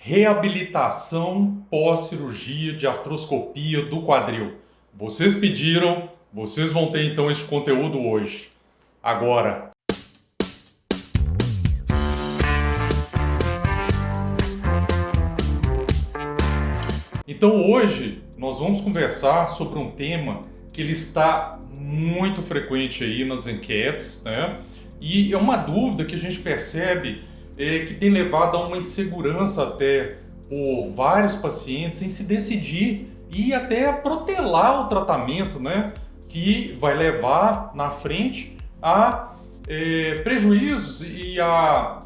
reabilitação pós-cirurgia de artroscopia do quadril. Vocês pediram, vocês vão ter então este conteúdo hoje. Agora. Então hoje nós vamos conversar sobre um tema que ele está muito frequente aí nas enquetes, né? E é uma dúvida que a gente percebe que tem levado a uma insegurança até por vários pacientes em se decidir e até protelar o tratamento, né? Que vai levar na frente a prejuízos e a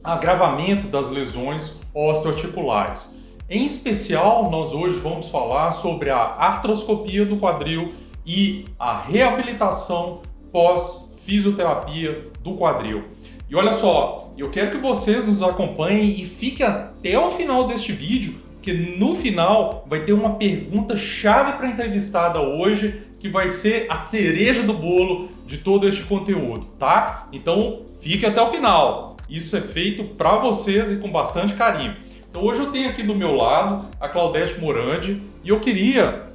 agravamento das lesões osteoarticulares. Em especial, nós hoje vamos falar sobre a artroscopia do quadril e a reabilitação pós-fisioterapia do quadril. E olha só, eu quero que vocês nos acompanhem e fiquem até o final deste vídeo, porque no final vai ter uma pergunta chave para a entrevistada hoje, que vai ser a cereja do bolo de todo este conteúdo, tá? Então, fique até o final. Isso é feito para vocês e com bastante carinho. Então, hoje eu tenho aqui do meu lado a Claudete Morandi e eu queria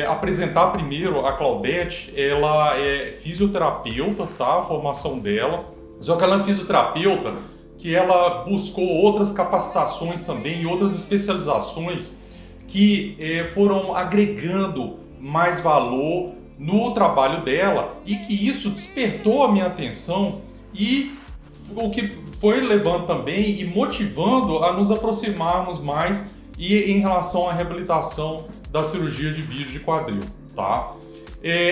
apresentar primeiro a Claudete. Ela é fisioterapeuta, tá? A formação dela. Só que ela é fisioterapeuta que ela buscou outras capacitações também e outras especializações que foram agregando mais valor no trabalho dela e que isso despertou a minha atenção e o que foi levando também e motivando a nos aproximarmos mais e em relação à reabilitação da cirurgia de vídeo de quadril, tá?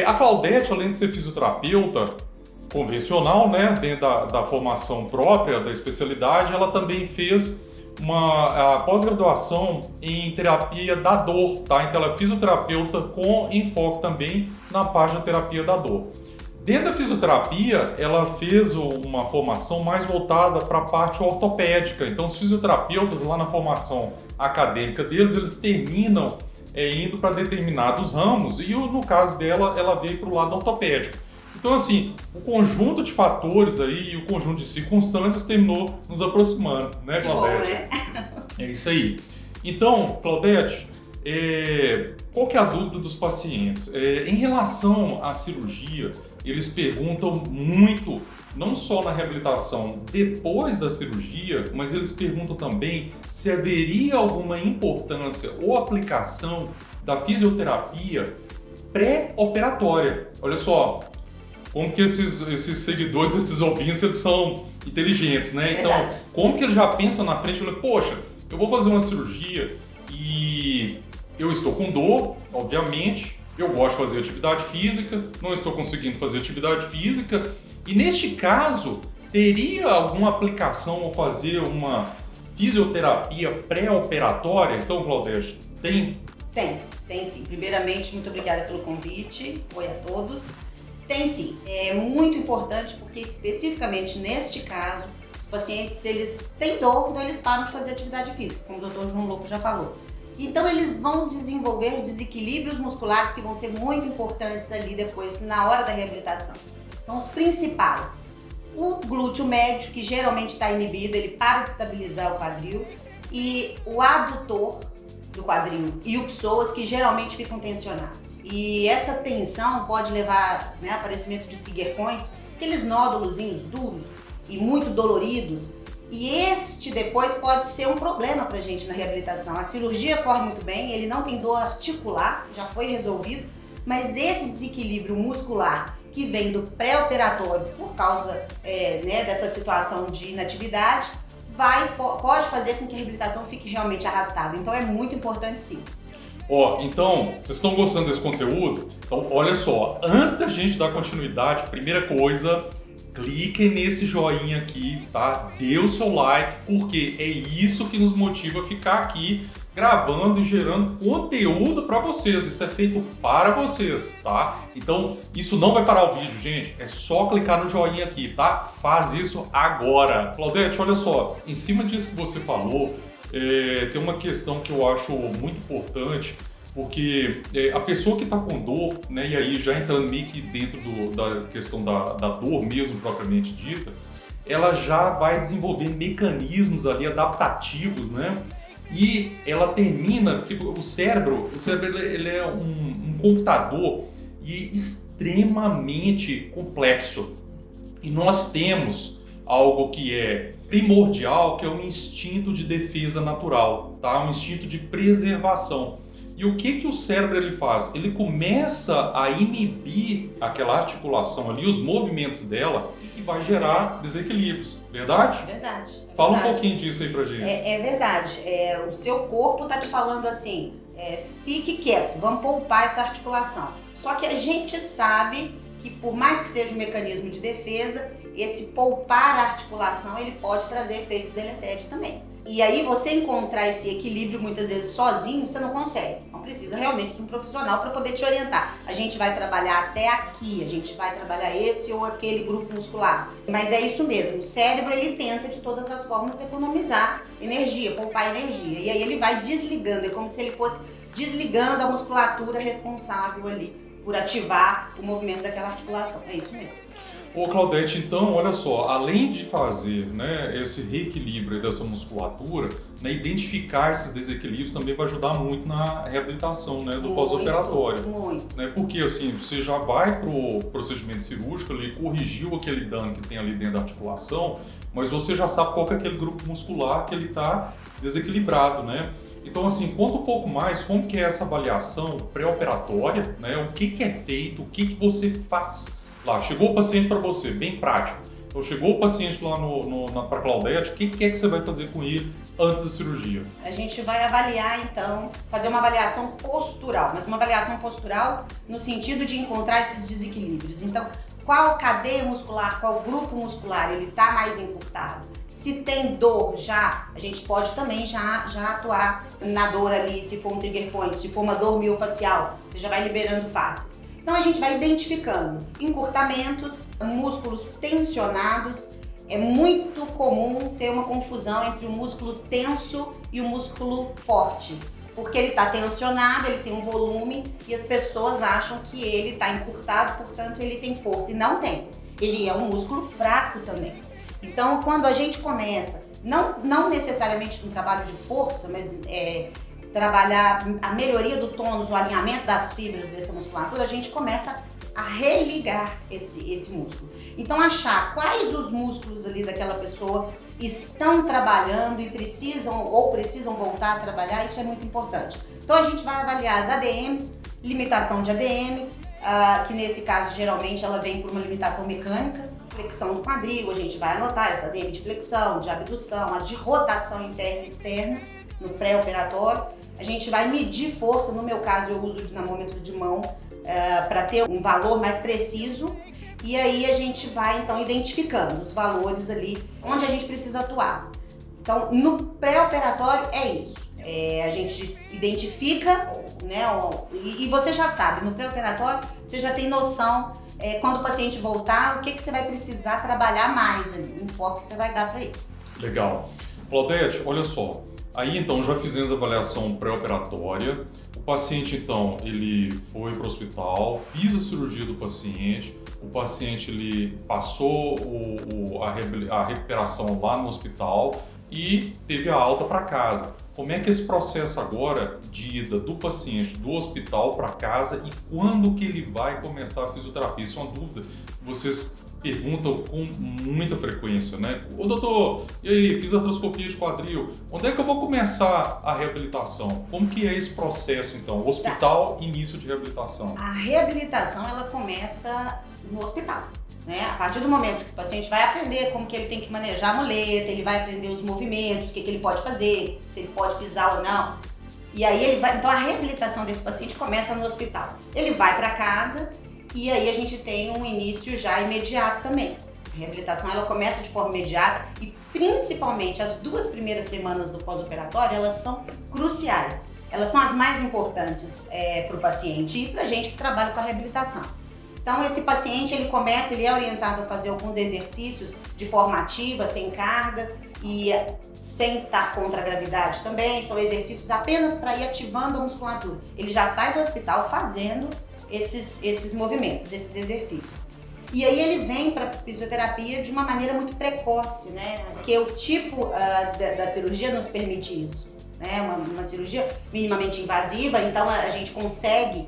A Claudete, além de ser fisioterapeuta convencional, né, dentro da formação própria, da especialidade, ela também fez uma pós-graduação em terapia da dor, tá? Então ela é fisioterapeuta com enfoque também na parte da terapia da dor. Dentro da fisioterapia, ela fez uma formação mais voltada para a parte ortopédica. Então os fisioterapeutas lá na formação acadêmica deles, eles terminam indo para determinados ramos e no caso dela, ela veio para o lado ortopédico. Então, assim, o conjunto de fatores aí e o conjunto de circunstâncias terminou nos aproximando, né, Claudete? Que bom, né? É isso aí. Então, Claudete, qual que é a dúvida dos pacientes? Em relação à cirurgia, eles perguntam muito, não só na reabilitação depois da cirurgia, mas eles perguntam também se haveria alguma importância ou aplicação da fisioterapia pré-operatória. Olha só, como que esses seguidores, esses ouvintes, eles são inteligentes, né? Então, Verdade. como que eles já pensam na frente, falam, poxa, eu vou fazer uma cirurgia e eu estou com dor, obviamente, eu gosto de fazer atividade física, não estou conseguindo fazer atividade física, e neste caso, teria alguma aplicação ou fazer uma fisioterapia pré-operatória? Então, Claudete, tem? Tem sim. Primeiramente, muito obrigada pelo convite. Oi a todos. Tem sim. É muito importante porque especificamente neste caso, os pacientes, eles têm dor, então eles param de fazer atividade física, como o Dr. João Louco já falou. Então eles vão desenvolver desequilíbrios musculares que vão ser muito importantes ali depois, na hora da reabilitação. Então os principais, o glúteo médio, que geralmente está inibido, ele para de estabilizar o quadril, e o adutor do quadril e o psoas, que geralmente ficam tensionados. E essa tensão pode levar ao aparecimento de trigger points, aqueles nódulozinhos duros e muito doloridos. E este depois pode ser um problema pra gente na reabilitação. A cirurgia corre muito bem, ele não tem dor articular, já foi resolvido, mas esse desequilíbrio muscular que vem do pré-operatório por causa dessa situação de inatividade, pode fazer com que a reabilitação fique realmente arrastada. Então é muito importante sim. Então, vocês estão gostando desse conteúdo? Então, olha só, antes da gente dar continuidade, primeira coisa, cliquem nesse joinha aqui, tá? Dê o seu like, porque é isso que nos motiva a ficar aqui gravando e gerando conteúdo para vocês. Isso é feito para vocês, tá? Então, isso não vai parar o vídeo, gente. É só clicar no joinha aqui, tá? Faz isso agora. Claudete, olha só, em cima disso que você falou, tem uma questão que eu acho muito importante, porque a pessoa que está com dor, né, e aí já entrando meio que dentro da questão da dor mesmo propriamente dita, ela já vai desenvolver mecanismos ali adaptativos, né? E ela termina, porque o cérebro ele é um computador e extremamente complexo. E nós temos algo que é primordial, que é um instinto de defesa natural, tá? Um instinto de preservação. E o que o cérebro ele faz? Ele começa a inibir aquela articulação ali, os movimentos dela, e vai gerar desequilíbrios. Verdade? Verdade. Fala um pouquinho disso aí pra gente. É verdade. O seu corpo tá te falando assim, fique quieto, vamos poupar essa articulação. Só que a gente sabe que por mais que seja um mecanismo de defesa, esse poupar a articulação, ele pode trazer efeitos deletérios também. E aí você encontrar esse equilíbrio muitas vezes sozinho, você não consegue. Então precisa realmente de um profissional para poder te orientar. A gente vai trabalhar até aqui, a gente vai trabalhar esse ou aquele grupo muscular. Mas é isso mesmo, o cérebro ele tenta de todas as formas economizar energia, poupar energia. E aí ele vai desligando, é como se ele fosse desligando a musculatura responsável ali por ativar o movimento daquela articulação. É isso mesmo. Ô Claudete, então, olha só, além de fazer, né, esse reequilíbrio dessa musculatura, né, identificar esses desequilíbrios também vai ajudar muito na reabilitação, né, do pós-operatório. Muito. Né, porque assim, você já vai pro procedimento cirúrgico, ele corrigiu aquele dano que tem ali dentro da articulação, mas você já sabe qual que é aquele grupo muscular que ele está desequilibrado, né? Então, assim, conta um pouco mais como que é essa avaliação pré-operatória, né? O que é feito, o que você faz lá. Chegou o paciente para você, bem prático. Então, chegou o paciente lá para a Claudete, o que é que você vai fazer com ele antes da cirurgia? A gente vai avaliar, então, fazer uma avaliação postural, mas uma avaliação postural no sentido de encontrar esses desequilíbrios. Então, qual cadeia muscular, qual grupo muscular ele está mais encurtado? Se tem dor já, a gente pode também já atuar na dor ali, se for um trigger point, se for uma dor miofacial, você já vai liberando fáscias. Então a gente vai identificando encurtamentos, músculos tensionados. É muito comum ter uma confusão entre o músculo tenso e o músculo forte, porque ele está tensionado, ele tem um volume e as pessoas acham que ele está encurtado, portanto ele tem força, e não tem. Ele é um músculo fraco também. Então quando a gente começa, não necessariamente com trabalho de força, mas trabalhar a melhoria do tônus, o alinhamento das fibras dessa musculatura, a gente começa a religar esse músculo. Então achar quais os músculos ali daquela pessoa estão trabalhando e precisam voltar a trabalhar, isso é muito importante. Então a gente vai avaliar as ADMs, limitação de ADM, que nesse caso geralmente ela vem por uma limitação mecânica, flexão do quadril, a gente vai anotar essa ADM de flexão, de abdução, a de rotação interna e externa no pré-operatório. A gente vai medir força, no meu caso eu uso o dinamômetro de mão para ter um valor mais preciso, e aí a gente vai então identificando os valores ali onde a gente precisa atuar. Então no pré-operatório é isso, a gente identifica, né, e você já sabe, no pré-operatório você já tem noção quando o paciente voltar, o que você vai precisar trabalhar mais ali, o enfoque que você vai dar para ele. Legal. Claudete, olha só, aí então já fizemos a avaliação pré-operatória, o paciente então ele foi para o hospital, fiz a cirurgia do paciente, o paciente ele passou a recuperação lá no hospital e teve a alta para casa. Como é que é esse processo agora de ida do paciente do hospital para casa e quando que ele vai começar a fisioterapia? Isso é uma dúvida que vocês perguntam com muita frequência, né? Ô doutor, e aí, fiz artroscopia de quadril, onde é que eu vou começar a reabilitação? Como que é esse processo então? Hospital, início de reabilitação. A reabilitação ela começa no hospital. Né? A partir do momento que o paciente vai aprender como que ele tem que manejar a muleta, ele vai aprender os movimentos, o que ele pode fazer, se ele pode pisar ou não. E aí ele vai, então a reabilitação desse paciente começa no hospital. Ele vai para casa e aí a gente tem um início já imediato também. A reabilitação ela começa de forma imediata e principalmente as 2 primeiras semanas do pós-operatório elas são cruciais. Elas são as mais importantes para o paciente e para a gente que trabalha com a reabilitação. Então esse paciente ele é orientado a fazer alguns exercícios de forma ativa, sem carga e sem estar contra a gravidade também. São exercícios apenas para ir ativando a musculatura. Ele já sai do hospital fazendo esses movimentos, esses exercícios. E aí ele vem para a fisioterapia de uma maneira muito precoce, né? Porque o tipo da cirurgia nos permite isso. né? Uma cirurgia minimamente invasiva, então a gente consegue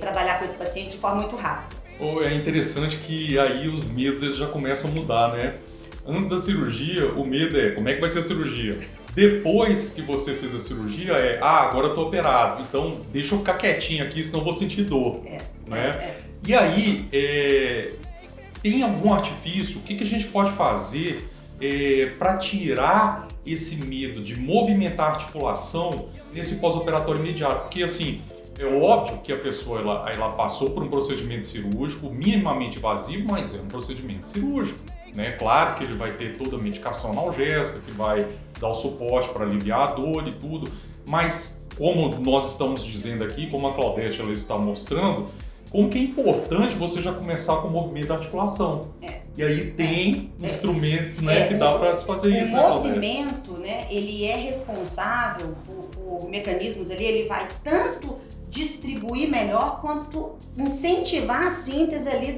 trabalhar com esse paciente de forma muito rápida. É interessante que aí os medos eles já começam a mudar, né? Antes da cirurgia, o medo é como é que vai ser a cirurgia? Depois que você fez a cirurgia, agora eu tô operado, então deixa eu ficar quietinho aqui, senão eu vou sentir dor. Né? E aí, tem algum artifício? O que a gente pode fazer para tirar esse medo de movimentar a articulação nesse pós-operatório imediato? Porque assim, é óbvio que a pessoa ela passou por um procedimento cirúrgico minimamente invasivo, mas é um procedimento cirúrgico. Né? Claro que ele vai ter toda a medicação analgésica, que vai dar o suporte para aliviar a dor e tudo, mas como nós estamos dizendo aqui, como a Claudete ela está mostrando, como que é importante você já começar com o movimento da articulação. E aí tem instrumentos que dá para se fazer isso, né, Claudete? O movimento, né, ele é responsável por mecanismos ali, ele vai tanto distribuir melhor quanto incentivar a síntese ali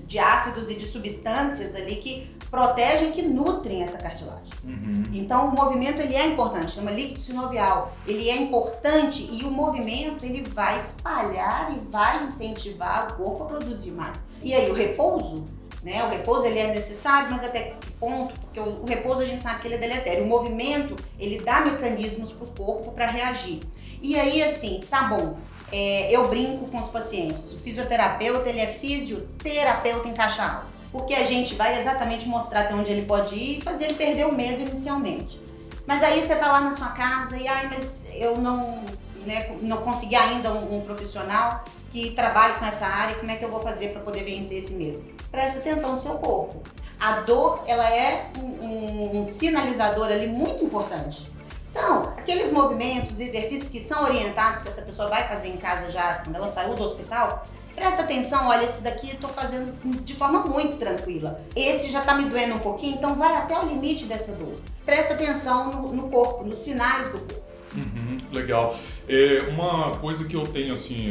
de ácidos e de substâncias ali que protegem, que nutrem essa cartilagem. Então o movimento ele é importante, chama líquido sinovial, ele é importante e o movimento ele vai espalhar e vai incentivar o corpo a produzir mais. E aí o repouso, né? O repouso ele é necessário, mas até que ponto? Porque o repouso a gente sabe que ele é deletério. O movimento ele dá mecanismos para o corpo para reagir. E aí assim, tá bom. Eu brinco com os pacientes, o fisioterapeuta ele é fisioterapeuta em caixa alta, porque a gente vai exatamente mostrar até onde ele pode ir e fazer ele perder o medo inicialmente. Mas aí você tá lá na sua casa e mas eu não consegui ainda um profissional que trabalhe com essa área, como é que eu vou fazer para poder vencer esse medo? Presta atenção no seu corpo. A dor ela é um sinalizador ali muito importante. Então, aqueles movimentos, exercícios que são orientados, que essa pessoa vai fazer em casa já quando ela saiu do hospital, presta atenção, olha, esse daqui eu tô fazendo de forma muito tranquila. Esse já tá me doendo um pouquinho, então vai até o limite dessa dor. Presta atenção no corpo, nos sinais do corpo. Legal. Uma coisa que eu tenho assim,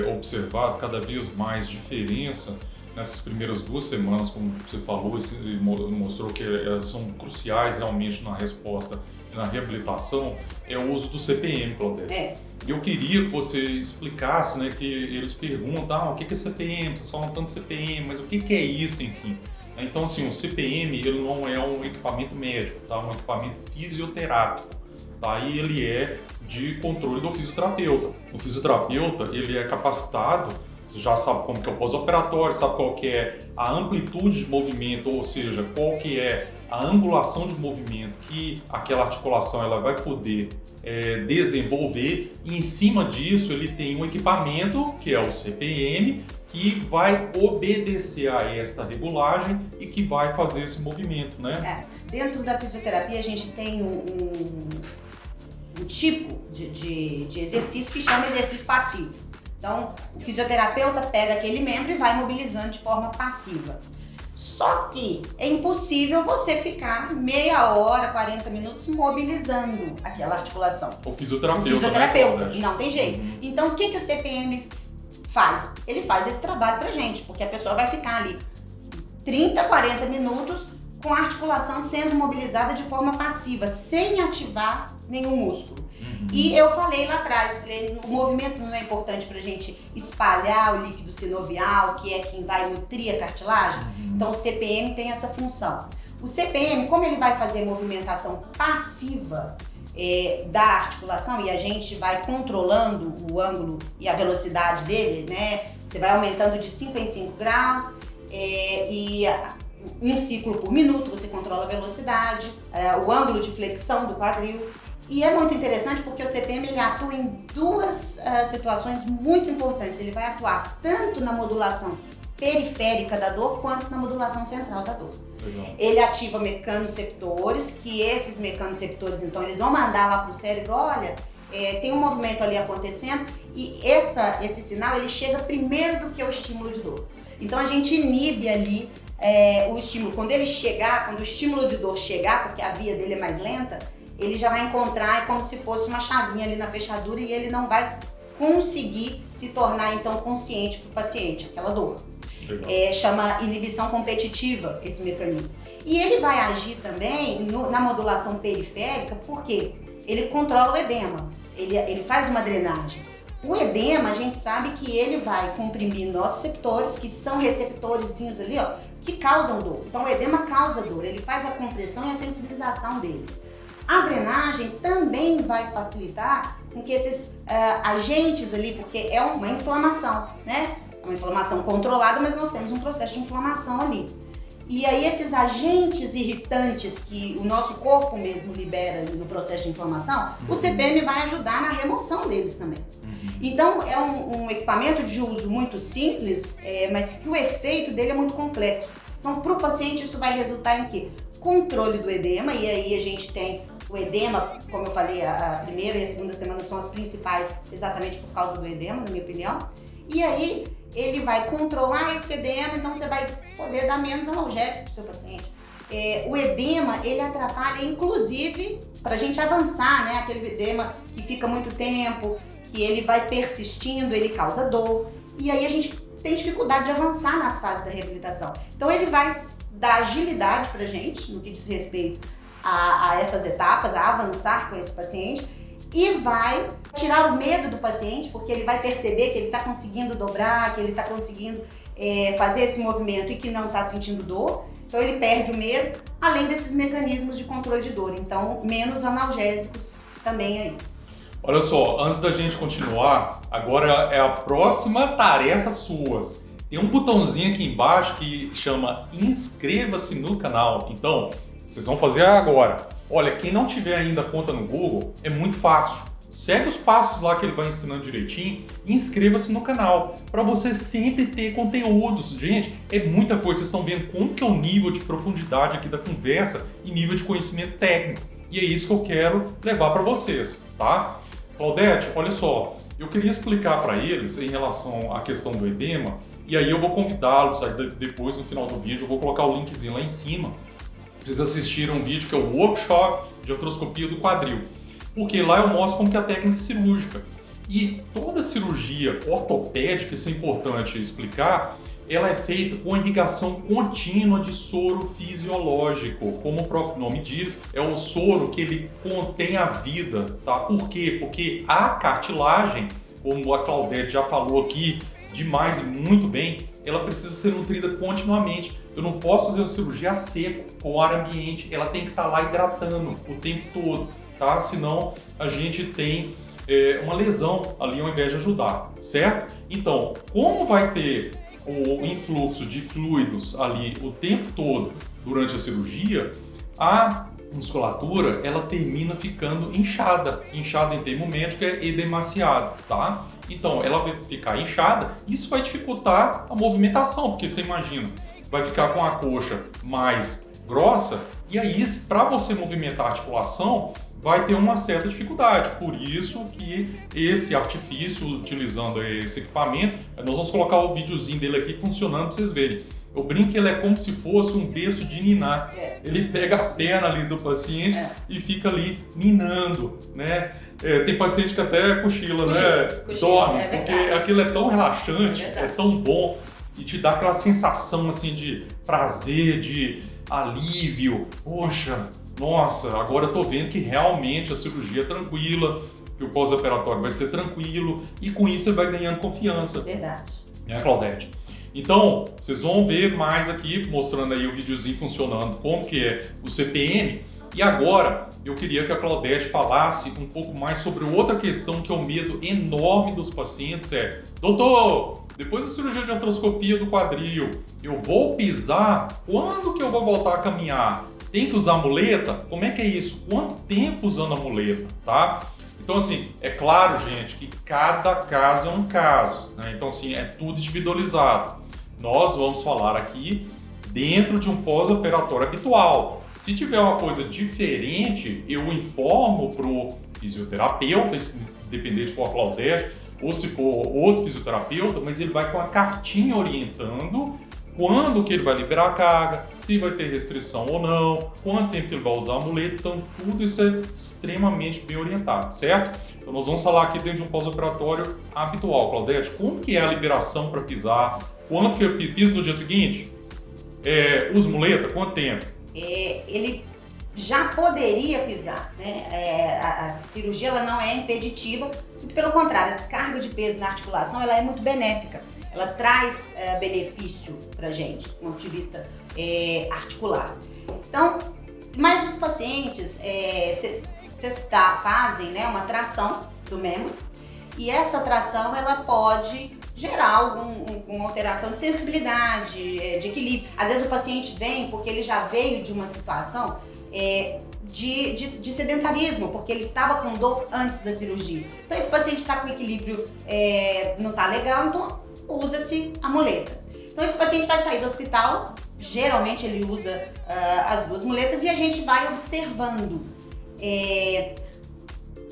observado cada vez mais diferença nessas primeiras 2 semanas, como você falou, você mostrou que elas são cruciais realmente na resposta e na reabilitação, é o uso do CPM, Claudete. Eu queria que você explicasse, né, que eles perguntam, o que é CPM? Vocês falam tanto de CPM, mas o que é isso, enfim? Então, assim, o CPM ele não é um equipamento médico, tá? Um equipamento fisioterápico. Aí ele é de controle do fisioterapeuta. O fisioterapeuta ele é capacitado, já sabe como que é o pós-operatório, sabe qual que é a amplitude de movimento, ou seja, qual que é a angulação de movimento que aquela articulação ela vai poder desenvolver, e em cima disso ele tem um equipamento que é o CPM, que vai obedecer a esta regulagem e que vai fazer esse movimento, né? Dentro da fisioterapia a gente tem um tipo de exercício que chama exercício passivo. Então, o fisioterapeuta pega aquele membro e vai mobilizando de forma passiva. Só que é impossível você ficar meia hora, 40 minutos mobilizando aquela articulação. O fisioterapeuta. O fisioterapeuta, não tem jeito. Então, o que o CPM faz? Ele faz esse trabalho pra gente, porque a pessoa vai ficar ali 30, 40 minutos com a articulação sendo mobilizada de forma passiva, sem ativar nenhum músculo. E eu falei lá atrás, o movimento não é importante pra gente espalhar o líquido sinovial, que é quem vai nutrir a cartilagem? Então o CPM tem essa função. O CPM, como ele vai fazer movimentação passiva da articulação, e a gente vai controlando o ângulo e a velocidade dele, né? Você vai aumentando de 5 em 5 graus, e um ciclo por minuto, você controla a velocidade, o ângulo de flexão do quadril. E é muito interessante porque o CPM ele atua em 2 situações muito importantes. Ele vai atuar tanto na modulação periférica da dor quanto na modulação central da dor. Legal. Ele ativa mecanoceptores, que esses mecanoceptores, então, eles vão mandar lá para o cérebro, olha, tem um movimento ali acontecendo, e esse sinal ele chega primeiro do que o estímulo de dor. Então a gente inibe ali o estímulo. Quando o estímulo de dor chegar, porque a via dele é mais lenta, ele já vai encontrar, é como se fosse uma chavinha ali na fechadura, e ele não vai conseguir se tornar então consciente para o paciente, aquela dor. Chama inibição competitiva esse mecanismo. E ele vai agir também na modulação periférica, porque ele controla o edema, ele faz uma drenagem. O edema, a gente sabe que ele vai comprimir nossos receptores, que são receptorzinhos ali, ó, que causam dor. Então o edema causa dor, ele faz a compressão e a sensibilização deles. A drenagem também vai facilitar com que esses agentes ali, porque é uma inflamação, né? É uma inflamação controlada, mas nós temos um processo de inflamação ali. E aí esses agentes irritantes que o nosso corpo mesmo libera ali no processo de inflamação, o CPM vai ajudar na remoção deles também. Então é um equipamento de uso muito simples, mas que o efeito dele é muito complexo. Então para o paciente isso vai resultar em quê? Controle do edema, e aí a gente tem o edema, como eu falei, a primeira e a segunda semana são as principais exatamente por causa do edema, na minha opinião. E aí ele vai controlar esse edema, então você vai poder dar menos analgésicos para o seu paciente. O edema, ele atrapalha, inclusive, para a gente avançar, né? Aquele edema que fica muito tempo, que ele vai persistindo, ele causa dor. E aí a gente tem dificuldade de avançar nas fases da reabilitação. Então ele vai dar agilidade para a gente, no que diz respeito a essas etapas, a avançar com esse paciente. E vai tirar o medo do paciente, porque ele vai perceber que ele está conseguindo dobrar, que ele está conseguindo fazer esse movimento e que não está sentindo dor. Então ele perde o medo, além desses mecanismos de controle de dor. Então, menos analgésicos também aí. Olha só, antes da gente continuar, agora é a próxima tarefa suas. Tem um botãozinho aqui embaixo que chama inscreva-se no canal. Então, vocês vão fazer agora. Olha, quem não tiver ainda conta no Google, é muito fácil. Segue os passos lá que ele vai ensinando direitinho e inscreva-se no canal para você sempre ter conteúdos. Gente, é muita coisa. Vocês estão vendo como que é o nível de profundidade aqui da conversa e nível de conhecimento técnico. E é isso que eu quero levar para vocês, tá? Claudete, olha só, eu queria explicar para eles em relação à questão do edema e aí eu vou convidá-los, depois no final do vídeo eu vou colocar o linkzinho lá em cima. Eles assistiram um vídeo que é o Workshop de Artroscopia do Quadril, porque lá eu mostro como que é a técnica cirúrgica. E toda cirurgia ortopédica, isso é importante explicar, ela é feita com irrigação contínua de soro fisiológico. Como o próprio nome diz, é o soro que ele contém a vida, tá? Por quê? Porque a cartilagem, como a Claudete já falou aqui demais e muito bem, ela precisa ser nutrida continuamente. Eu não posso fazer a cirurgia a seco, com ar ambiente, ela tem que estar lá hidratando o tempo todo, tá? Senão a gente tem uma lesão ali ao invés de ajudar, certo? Então, como vai ter o influxo de fluidos ali o tempo todo durante a cirurgia, a musculatura ela termina ficando inchada em termo médico é edemaciado, tá? Então ela vai ficar inchada, isso vai dificultar a movimentação, porque você imagina, vai ficar com a coxa mais grossa e aí para você movimentar a articulação vai ter uma certa dificuldade, por isso que esse artifício, utilizando esse equipamento, nós vamos colocar o videozinho dele aqui funcionando para vocês verem. Eu brinco que ele é como se fosse um berço de ninar. Ele pega a perna ali do paciente e fica ali ninando, né? Tem paciente que até cochila, né? Dorme, porque aquilo é tão relaxante, é tão bom e te dá aquela sensação assim de prazer, de alívio. Poxa, nossa, agora eu tô vendo que realmente a cirurgia é tranquila, que o pós-operatório vai ser tranquilo e com isso você vai ganhando confiança. Verdade. Né, Claudete? Então, vocês vão ver mais aqui, mostrando aí o videozinho funcionando, como que é o CPM. E agora, eu queria que a Claudete falasse um pouco mais sobre outra questão que é o medo enorme dos pacientes, doutor, depois da cirurgia de artroscopia do quadril, eu vou pisar? Quando que eu vou voltar a caminhar? Tem que usar muleta? Como é que é isso? Quanto tempo usando a muleta, tá? Então, assim, é claro, gente, que cada caso é um caso, né? Então, assim, é tudo individualizado. Nós vamos falar aqui dentro de um pós-operatório habitual. Se tiver uma coisa diferente, eu informo para o fisioterapeuta, independente se for a Claudete ou se for outro fisioterapeuta, mas ele vai com a cartinha orientando quando que ele vai liberar a carga, se vai ter restrição ou não, quanto tempo que ele vai usar a muleta, então tudo isso é extremamente bem orientado, certo? Então nós vamos falar aqui dentro de um pós-operatório habitual. Claudete, como que é a liberação para pisar? Quanto que eu piso no dia seguinte? Uso muleta? Quanto tempo? Ele já poderia pisar, né? A cirurgia ela não é impeditiva, muito pelo contrário, a descarga de peso na articulação ela é muito benéfica, ela traz benefício pra gente, do ponto de vista articular. Então, mas os pacientes fazem, né, uma tração do membro e essa tração ela pode gerar alguma alteração de sensibilidade, de equilíbrio. Às vezes o paciente vem porque ele já veio de uma situação de sedentarismo, porque ele estava com dor antes da cirurgia. Então esse paciente está com equilíbrio, não está legal, então usa-se a muleta. Então esse paciente vai sair do hospital, geralmente ele usa as duas muletas e a gente vai observando.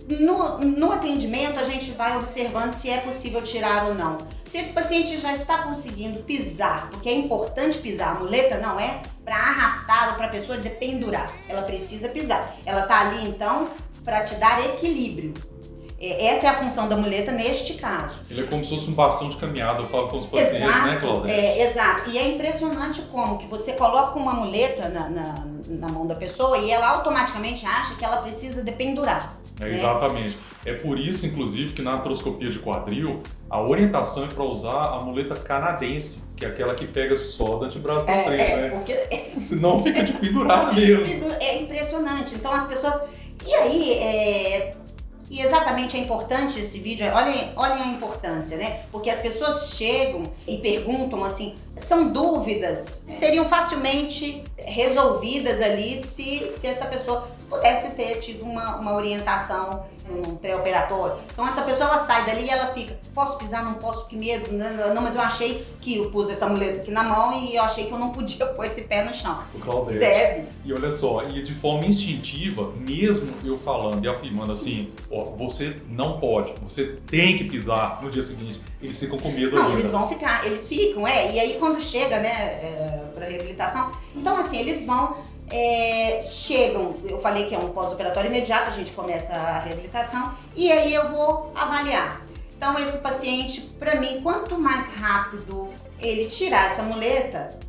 No atendimento a gente vai observando se é possível tirar ou não. Se esse paciente já está conseguindo pisar, porque é importante pisar, a muleta não é para arrastar ou para a pessoa pendurar, ela precisa pisar. Ela está ali então para te dar equilíbrio. Essa é a função da muleta neste caso. Ele é como se fosse um bastão de caminhada, eu falo com os pacientes, né, Cláudia? Exato. E é impressionante como que você coloca uma muleta na mão da pessoa e ela automaticamente acha que ela precisa dependurar. Exatamente. É por isso, inclusive, que na artroscopia de quadril, a orientação é para usar a muleta canadense, que é aquela que pega só do antebraço para frente, né? Porque senão fica de pendurar mesmo. É impressionante. Então as pessoas... E aí, e exatamente é importante esse vídeo, olhem a importância, né? Porque as pessoas chegam e perguntam assim, são dúvidas, seriam facilmente resolvidas ali se essa pessoa pudesse ter tido uma orientação no pré-operatório. Então essa pessoa ela sai dali e ela fica, posso pisar, não posso, que medo, não, mas eu achei que eu pus essa muleta aqui na mão e eu achei que eu não podia pôr esse pé no chão. O Claudete. Deve. E olha só, e de forma instintiva, mesmo eu falando e afirmando assim, ó, você não pode, você tem que pisar no dia seguinte, eles ficam com medo ainda. Não, eles ficam, e aí quando chega, né, pra reabilitação, então assim, eles vão, chegam, eu falei que é um pós-operatório imediato, a gente começa a reabilitação, e aí eu vou avaliar. Então esse paciente, pra mim, quanto mais rápido ele tirar essa muleta,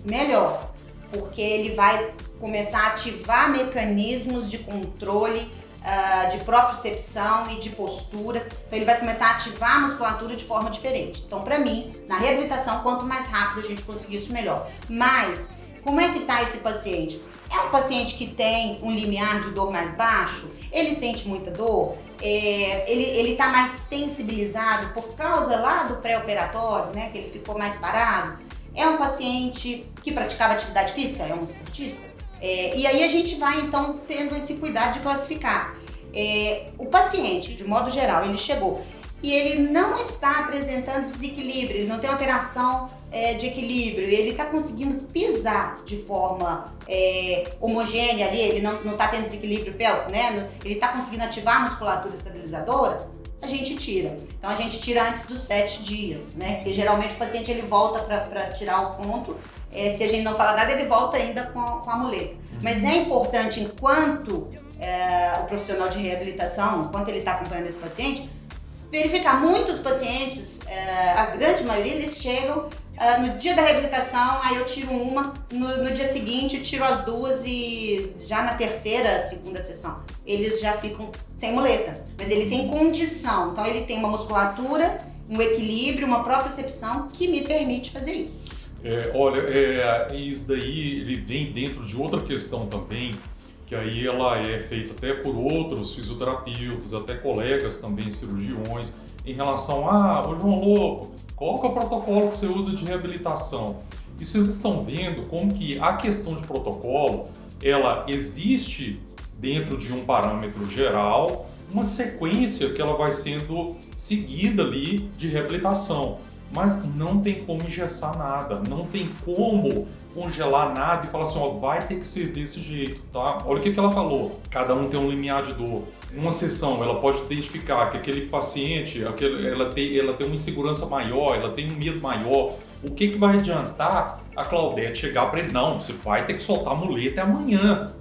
melhor, porque ele vai começar a ativar mecanismos de controle, de propriocepção e de postura. Então ele vai começar a ativar a musculatura de forma diferente. Então pra mim, na reabilitação, quanto mais rápido a gente conseguir isso, melhor. Mas, como é que tá esse paciente? É um paciente que tem um limiar de dor mais baixo? Ele sente muita dor? Ele tá mais sensibilizado por causa lá do pré-operatório, né? Que ele ficou mais parado? É um paciente que praticava atividade física? É um esportista? E aí a gente vai então tendo esse cuidado de classificar. O paciente, de modo geral, ele chegou e ele não está apresentando desequilíbrio, ele não tem alteração de equilíbrio, ele está conseguindo pisar de forma homogênea ali, ele não está tendo desequilíbrio pélvico, né? Ele está conseguindo ativar a musculatura estabilizadora, a gente tira. Então a gente tira antes dos 7 dias, né? Porque geralmente o paciente ele volta para tirar o ponto. Se a gente não falar nada, ele volta ainda com a muleta. Mas é importante, enquanto o profissional de reabilitação, enquanto ele está acompanhando esse paciente, verificar. Muitos pacientes, a grande maioria, eles chegam no dia da reabilitação, aí eu tiro uma, no dia seguinte eu tiro as duas e já na segunda sessão, eles já ficam sem muleta. Mas ele tem condição, então ele tem uma musculatura, um equilíbrio, uma propriocepção que me permite fazer isso. Isso daí ele vem dentro de outra questão também, que aí ela é feita até por outros fisioterapeutas, até colegas também, cirurgiões, em relação ô João Lobo, qual que é o protocolo que você usa de reabilitação? E vocês estão vendo como que a questão de protocolo, ela existe dentro de um parâmetro geral, uma sequência que ela vai sendo seguida ali de reabilitação. Mas não tem como engessar nada, não tem como congelar nada e falar assim, vai ter que ser desse jeito, tá? Olha o que ela falou, cada um tem um limiar de dor. Numa sessão, ela pode identificar que aquele paciente, ela tem uma insegurança maior, ela tem um medo maior. O que vai adiantar a Claudete chegar para ele? Não, você vai ter que soltar a muleta amanhã.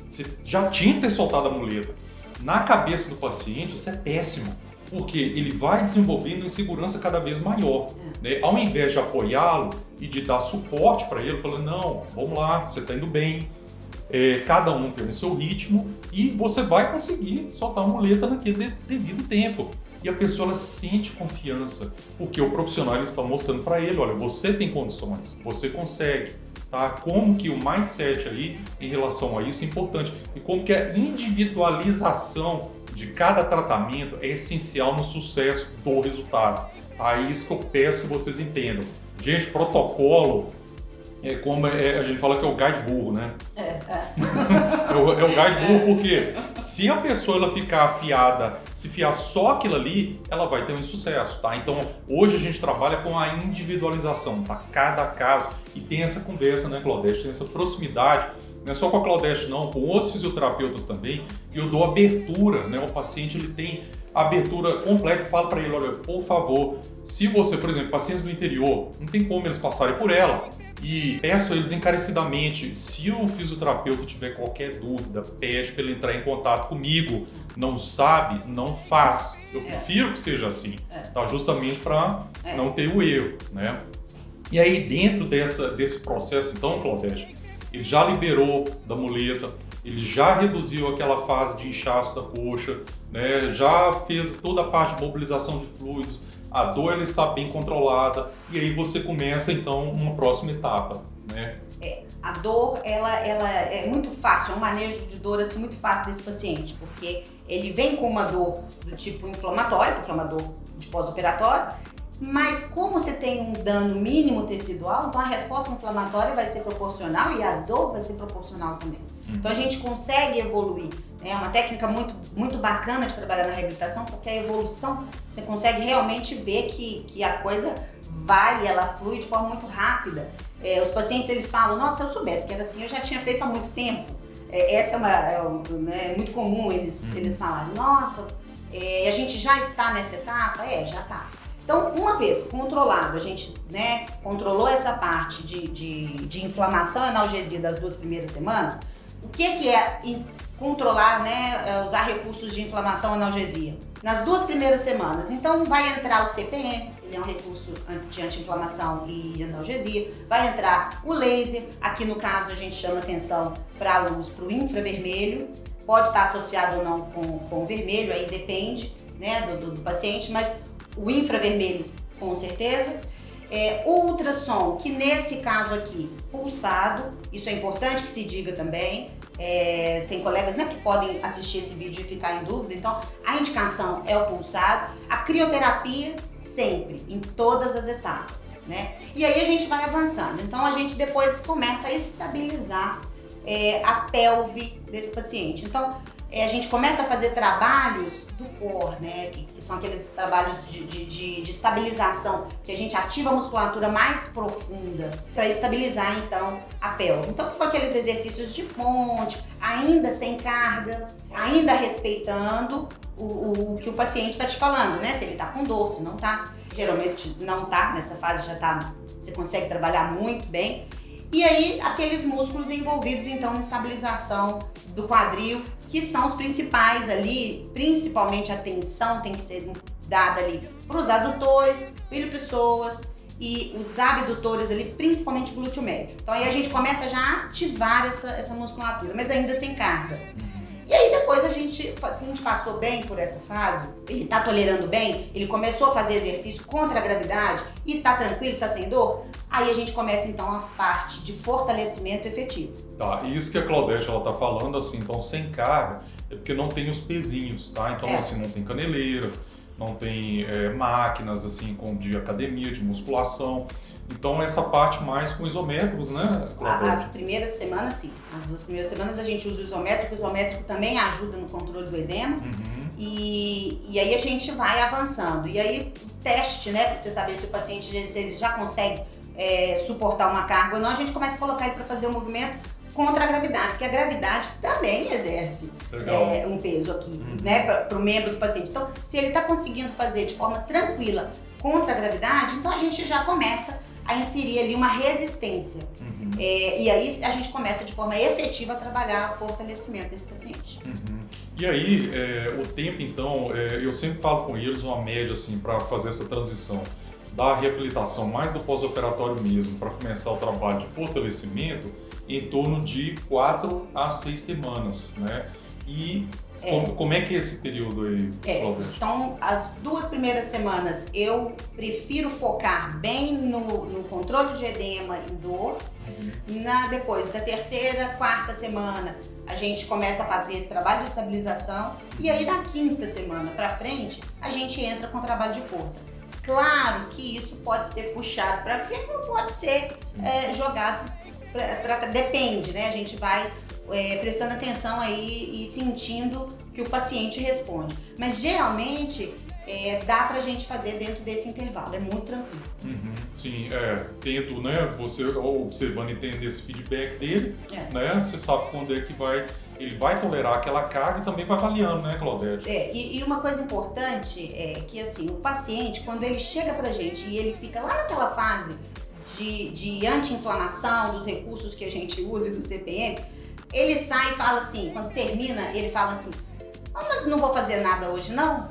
Você já tinha que ter soltado a muleta. Na cabeça do paciente, isso é péssimo. Porque ele vai desenvolvendo insegurança cada vez maior. Né? Ao invés de apoiá-lo e de dar suporte para ele, falando, não, vamos lá, você está indo bem, cada um tem o seu ritmo e você vai conseguir soltar a muleta naquele devido tempo. E a pessoa ela sente confiança, porque o profissional ele está mostrando para ele, olha, você tem condições, você consegue. Tá? Como que o mindset aí em relação a isso é importante e como que a individualização de cada tratamento é essencial no sucesso do resultado. Tá? É isso que eu peço que vocês entendam. Gente, protocolo é como a gente fala que é o guide burro, né? É o guide burro porque se a pessoa ela ficar afiada, se fiar só aquilo ali, ela vai ter um insucesso, tá? Então, hoje a gente trabalha com a individualização, tá? Cada caso. E tem essa conversa, né, Claudete? Tem essa proximidade, não é só com a Claudete não, com outros fisioterapeutas também, e eu dou abertura, né? O paciente ele tem abertura completa e falo para ele, olha, por favor, se você, por exemplo, pacientes do interior, não tem como eles passarem por ela, e peço a eles encarecidamente, se o fisioterapeuta tiver qualquer dúvida, pede para ele entrar em contato comigo. Não sabe, não faz. Eu prefiro que seja assim, tá? Justamente para não ter o erro, né? E aí dentro desse processo, então, Claudete, ele já liberou da muleta, ele já reduziu aquela fase de inchaço da coxa, né? Já fez toda a parte de mobilização de fluidos, a dor ela está bem controlada e aí você começa então uma próxima etapa, né? A dor ela é muito fácil, é um manejo de dor assim muito fácil desse paciente, porque ele vem com uma dor do tipo inflamatório, porque é uma dor de pós-operatório. Mas como você tem um dano mínimo tecidual, então a resposta inflamatória vai ser proporcional e a dor vai ser proporcional também. Então a gente consegue evoluir. É uma técnica muito bacana de trabalhar na reabilitação, porque a evolução, você consegue realmente ver que a coisa vai, ela flui de forma muito rápida. Os pacientes eles falam, nossa, se eu soubesse que era assim, eu já tinha feito há muito tempo. Essa é muito comum eles falarem, nossa, a gente já está nessa etapa? Já está. Então, uma vez controlado, a gente controlou essa parte de inflamação e analgesia das 2 primeiras semanas, o que é controlar, usar recursos de inflamação e analgesia? Nas 2 primeiras semanas, então vai entrar o CPN, ele é um recurso de anti-inflamação e analgesia, vai entrar o laser, aqui no caso a gente chama atenção para a luz, para o infravermelho, pode estar associado ou não com o vermelho, aí depende do paciente, mas o infravermelho, com certeza. O ultrassom, que nesse caso aqui, pulsado, isso é importante que se diga também. Tem colegas que podem assistir esse vídeo e ficar em dúvida, então a indicação é o pulsado. A crioterapia, sempre, em todas as etapas, E aí a gente vai avançando, então a gente depois começa a estabilizar a pelve desse paciente. Então, a gente começa a fazer trabalhos do core, que são aqueles trabalhos de estabilização, que a gente ativa a musculatura mais profunda para estabilizar, então, a pelve. Então, são aqueles exercícios de ponte, ainda sem carga, ainda respeitando o que o paciente está te falando, Se ele está com dor, se não está. Geralmente não está, nessa fase já está, você consegue trabalhar muito bem. E aí, aqueles músculos envolvidos, então, na estabilização do quadril, que são os principais ali, principalmente a tensão tem que ser dada ali para os adutores, ilho-pessoas e os abdutores ali, principalmente o glúteo médio. Então, aí a gente começa já a ativar essa musculatura, mas ainda sem carga. E aí depois a gente passou bem por essa fase, ele tá tolerando bem, ele começou a fazer exercício contra a gravidade e tá tranquilo, tá sem dor, aí a gente começa então a parte de fortalecimento efetivo. Tá, e isso que a Claudete ela tá falando assim, então sem carga, é porque não tem os pezinhos, tá? Então assim, não tem caneleiras, não tem máquinas assim de academia, de musculação. Então essa parte mais com isométricos, As primeiras semanas, sim. As 2 primeiras semanas a gente usa o isométrico também ajuda no controle do edema. E aí a gente vai avançando. E aí o teste, pra você saber se o paciente se ele já consegue suportar uma carga ou não, a gente começa a colocar ele para fazer o movimento contra a gravidade, porque a gravidade também exerce um peso aqui, para o membro do paciente. Então, se ele está conseguindo fazer de forma tranquila contra a gravidade, então a gente já começa a inserir ali uma resistência. E aí a gente começa de forma efetiva a trabalhar o fortalecimento desse paciente. E aí, o tempo então, eu sempre falo com eles uma média assim para fazer essa transição da reabilitação, mais do pós-operatório mesmo, para começar o trabalho de fortalecimento, em torno de 4 a 6 semanas, né? E como é que é esse período aí, Cláudia? Então, as 2 primeiras semanas eu prefiro focar bem no controle de edema e dor. Depois da 3ª, 4ª semana, a gente começa a fazer esse trabalho de estabilização. E aí, na 5ª semana para frente, a gente entra com o trabalho de força. Claro que isso pode ser puxado para frente, não pode ser jogado, depende, né? A gente vai prestando atenção aí e sentindo que o paciente responde. Mas geralmente dá pra gente fazer dentro desse intervalo, é muito tranquilo. Sim, tento, né, você observando e tendo esse feedback dele, né, você sabe quando é que ele vai tolerar aquela carga e também vai avaliando, né, Claudete? E uma coisa importante é que, assim, o paciente, quando ele chega pra gente e ele fica lá naquela fase de anti-inflamação, dos recursos que a gente usa e do CPM, ele sai e fala assim, quando termina, ele fala assim, mas não vou fazer nada hoje não?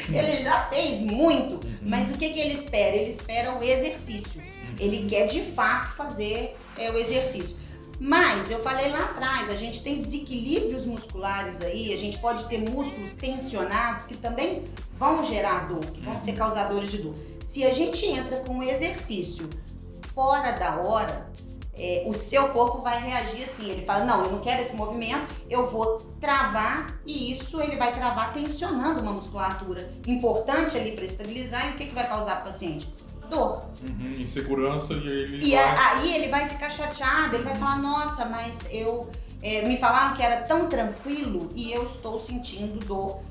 Ele já fez muito, mas o que ele espera? Ele espera o exercício. Ele quer de fato fazer o exercício. Mas eu falei lá atrás, a gente tem desequilíbrios musculares aí, a gente pode ter músculos tensionados que também vão gerar dor, que vão ser causadores de dor. Se a gente entra com um exercício fora da hora, o seu corpo vai reagir assim, ele fala, não, eu não quero esse movimento, eu vou travar, e isso ele vai travar tensionando uma musculatura importante ali para estabilizar, e o que vai causar para o paciente? Dor. Insegurança, aí ele vai ficar chateado, ele vai falar, nossa, mas me falaram que era tão tranquilo e eu estou sentindo dor.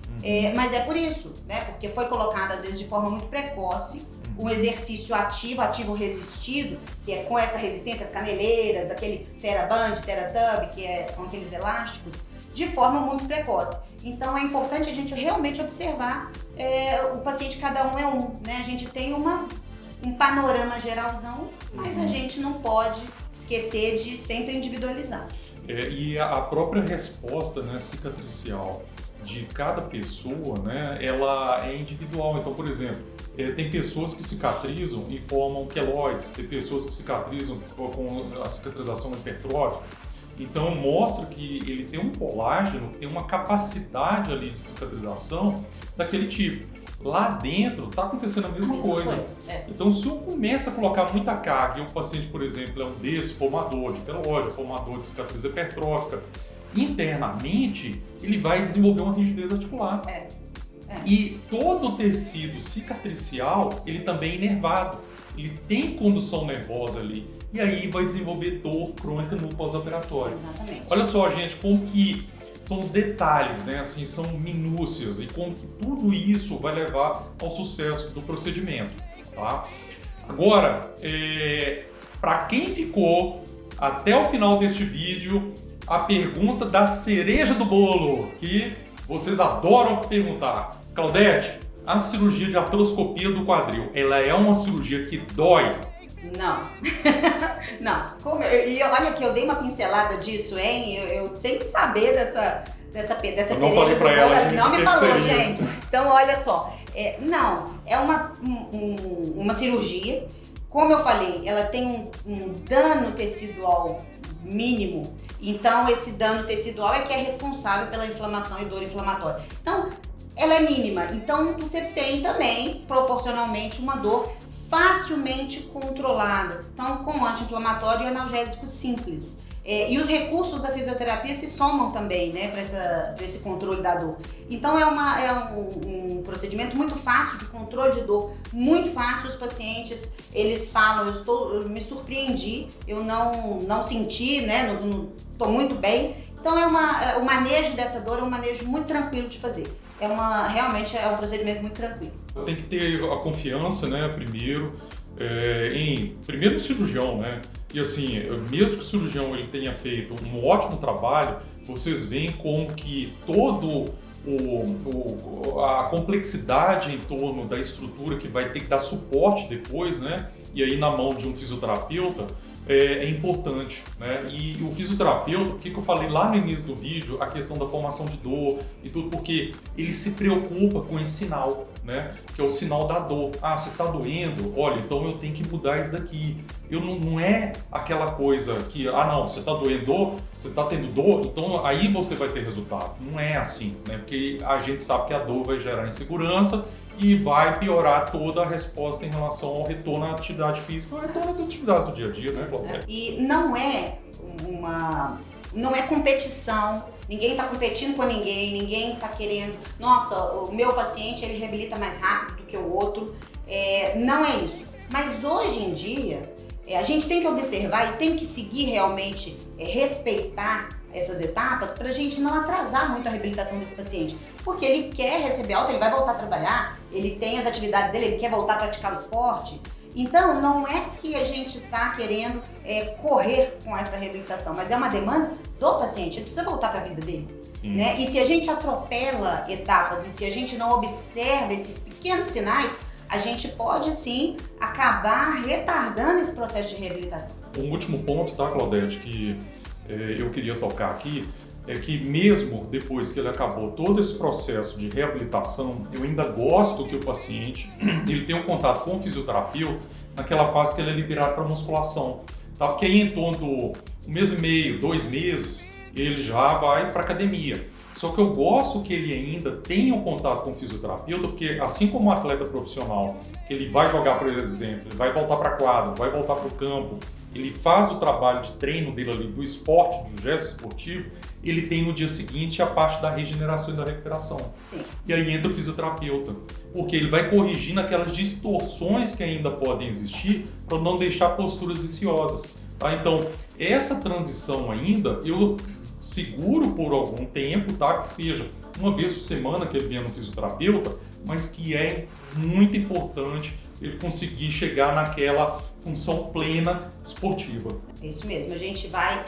Mas é por isso, né? Porque foi colocado às vezes de forma muito precoce, um exercício ativo resistido, que é com essa resistência, as caneleiras, aquele TheraBand, TheraTub, que são aqueles elásticos, de forma muito precoce. Então é importante a gente realmente observar o paciente, cada um é um, né? A gente tem um panorama geralzão, mas a gente não pode esquecer de sempre individualizar. E a própria resposta, né, cicatricial de cada pessoa, né, ela é individual. Então, por exemplo, tem pessoas que cicatrizam e formam queloides, tem pessoas que cicatrizam com a cicatrização hipertrófica. Então, mostra que ele tem um colágeno, tem uma capacidade ali de cicatrização daquele tipo. Lá dentro está acontecendo a mesma coisa. Então, se eu começo a colocar muita carga e o paciente, por exemplo, é um formador de queloide, formador de cicatriz hipertrófica, internamente ele vai desenvolver uma rigidez articular. E todo o tecido cicatricial, ele também é inervado, ele tem condução nervosa ali, e aí vai desenvolver dor crônica no pós-operatório. Exatamente. Olha só, gente, como que são os detalhes, né? Assim, são minúcias, e como que tudo isso vai levar ao sucesso do procedimento, tá? Agora, para quem ficou até o final deste vídeo, a pergunta da cereja do bolo, que vocês adoram perguntar. Claudete, a cirurgia de artroscopia do quadril, ela é uma cirurgia que dói? Não. Não. E olha que eu dei uma pincelada disso, hein? Eu sempre saber dessa cereja do bolo. Ela não me falou, gente. Então, olha só. Não, é uma cirurgia. Como eu falei, ela tem um dano tecidual mínimo. Então, esse dano tecidual é que é responsável pela inflamação e dor inflamatória. Então, ela é mínima. Então, você tem também, proporcionalmente, uma dor facilmente controlada. Então, com anti-inflamatório e analgésico simples. E os recursos da fisioterapia se somam também, né, para esse controle da dor. Então, é um procedimento muito fácil de controle de dor, muito fácil. Os pacientes, eles falam, eu me surpreendi, eu não senti, né, não estou muito bem. Então, o manejo dessa dor é um manejo muito tranquilo de fazer. Realmente é um procedimento muito tranquilo. Tem que ter a confiança, né, primeiro no cirurgião, né? E assim, mesmo que o cirurgião ele tenha feito um ótimo trabalho, vocês veem como que todo a complexidade em torno da estrutura que vai ter que dar suporte depois, né? E aí na mão de um fisioterapeuta, é importante, né? E o fisioterapeuta, por que eu falei lá no início do vídeo, a questão da formação de dor e tudo, porque ele se preocupa com esse sinal, né? Que é o sinal da dor. Ah, você está doendo? Olha, então eu tenho que mudar isso daqui. Não é aquela coisa que, não, você está doendo, você está tendo dor, então aí você vai ter resultado. Não é assim, né? Porque a gente sabe que a dor vai gerar insegurança e vai piorar toda a resposta em relação ao retorno à atividade física, ao retorno às atividades do dia a dia, né, Cláudia? E não é competição, ninguém está competindo com ninguém está querendo, nossa, o meu paciente ele reabilita mais rápido do que o outro, não é isso. Mas hoje em dia, a gente tem que observar e tem que seguir realmente, respeitar essas etapas para a gente não atrasar muito a reabilitação desse paciente. Porque ele quer receber alta, ele vai voltar a trabalhar, ele tem as atividades dele, ele quer voltar a praticar o esporte. Então, não é que a gente está querendo correr com essa reabilitação, mas é uma demanda do paciente, ele precisa voltar para a vida dele. Né? E se a gente atropela etapas e se a gente não observa esses pequenos sinais, a gente pode sim acabar retardando esse processo de reabilitação. Um último ponto, tá, Claudete, que eu queria tocar aqui, é que mesmo depois que ele acabou todo esse processo de reabilitação, eu ainda gosto que o paciente ele tenha um contato com o fisioterapeuta naquela fase que ele é liberado para musculação, tá? Porque aí em torno do 1 mês e meio, 2 meses, ele já vai para academia. Só que eu gosto que ele ainda tenha um contato com o fisioterapeuta, porque assim como um atleta profissional, que ele vai jogar, por exemplo, ele vai voltar para a quadra, vai voltar para o campo, ele faz o trabalho de treino dele ali, do esporte, do gesto esportivo, ele tem no dia seguinte a parte da regeneração e da recuperação. Sim. E aí entra o fisioterapeuta, porque ele vai corrigindo aquelas distorções que ainda podem existir para não deixar posturas viciosas. Tá? Então, essa transição ainda, eu seguro por algum tempo, tá? Que seja uma vez por semana que ele venha no fisioterapeuta, mas que é muito importante ele conseguir chegar naquela função plena esportiva. É isso mesmo, a gente vai,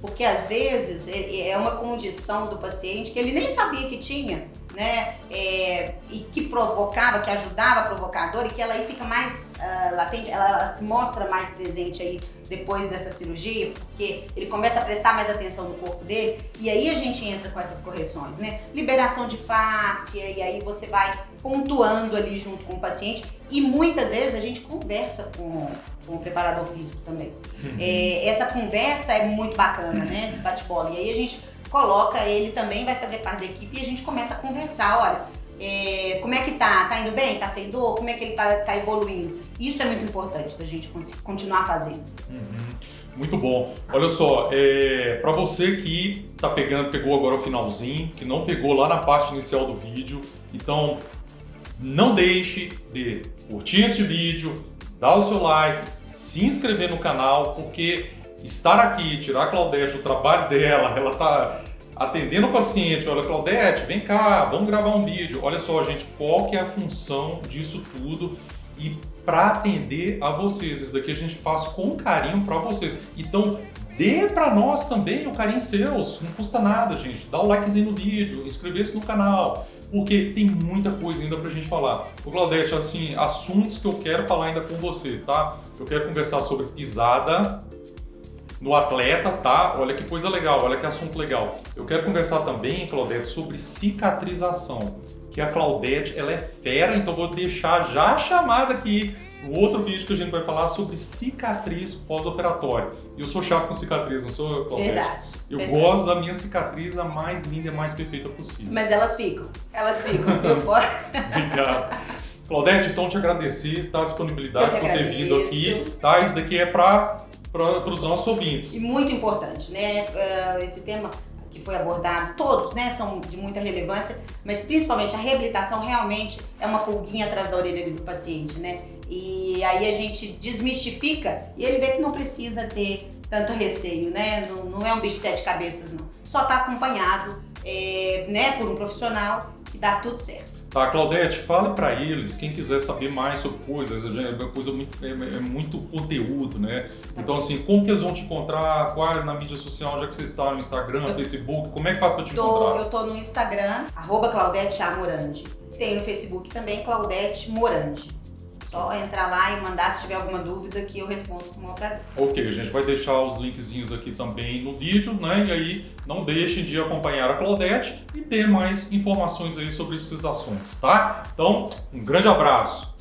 porque às vezes é uma condição do paciente que ele nem sabia que tinha, né, e que provocava, que ajudava a provocar a dor e que ela aí fica mais latente, ela se mostra mais presente aí depois dessa cirurgia, porque ele começa a prestar mais atenção no corpo dele e aí a gente entra com essas correções, né, liberação de fáscia e aí você vai pontuando ali junto com o paciente e muitas vezes a gente conversa com o preparador físico também. Essa conversa é muito bacana, né, esse bate-bola, e aí a gente coloca ele também, vai fazer parte da equipe e a gente começa a conversar, olha, como é que tá? Tá indo bem? Tá sem dor? Como é que ele tá evoluindo? Isso é muito importante da gente continuar fazendo. Muito bom. Olha só, para você que pegou agora o finalzinho, que não pegou lá na parte inicial do vídeo, então não deixe de curtir este vídeo, dar o seu like, se inscrever no canal, porque estar aqui, tirar a Claudete do trabalho dela, ela está atendendo o paciente, olha, Claudete, vem cá, vamos gravar um vídeo. Olha só, gente, qual que é a função disso tudo e para atender a vocês. Isso daqui a gente faz com carinho para vocês. Então, dê para nós também o carinho seus, não custa nada, gente. Dá o likezinho no vídeo, inscrever-se no canal, porque tem muita coisa ainda pra gente falar. Ô Claudete, assim, assuntos que eu quero falar ainda com você, tá? Eu quero conversar sobre pisada no atleta, tá? Olha que coisa legal, olha que assunto legal. Eu quero conversar também, Claudete, sobre cicatrização, que a Claudete, ela é fera, então vou deixar já a chamada aqui no outro vídeo que a gente vai falar sobre cicatriz pós-operatória. Eu sou chato com cicatriz, não sou, Claudete? Verdade. Eu gosto da minha cicatriz a mais linda e a mais perfeita possível. Mas elas ficam. Obrigado. Claudete, então te agradecer, tá? A disponibilidade por ter vindo aqui, tá? Isso daqui é para os nossos ouvintes. E muito importante, né? Esse tema que foi abordado, todos, né, são de muita relevância, mas principalmente a reabilitação realmente é uma pulguinha atrás da orelha do paciente, né? E aí a gente desmistifica e ele vê que não precisa ter tanto receio, né? Não é um bicho de 7 cabeças, não. Só tá acompanhado, né, por um profissional que dá tudo certo. Tá, Claudete, fale para eles, quem quiser saber mais sobre coisas, é muito conteúdo, né? Então, assim, como que eles vão te encontrar? Qual é na mídia social, já que você está no Instagram, Facebook, como é que faz para te encontrar? Eu tô no Instagram, @ClaudeteAmorandi. Tem no Facebook também, Claudete Morandi. Só entrar lá e mandar se tiver alguma dúvida que eu respondo com o maior prazer. Ok, a gente vai deixar os linkzinhos aqui também no vídeo, né? E aí não deixem de acompanhar a Claudete e ter mais informações aí sobre esses assuntos, tá? Então, um grande abraço!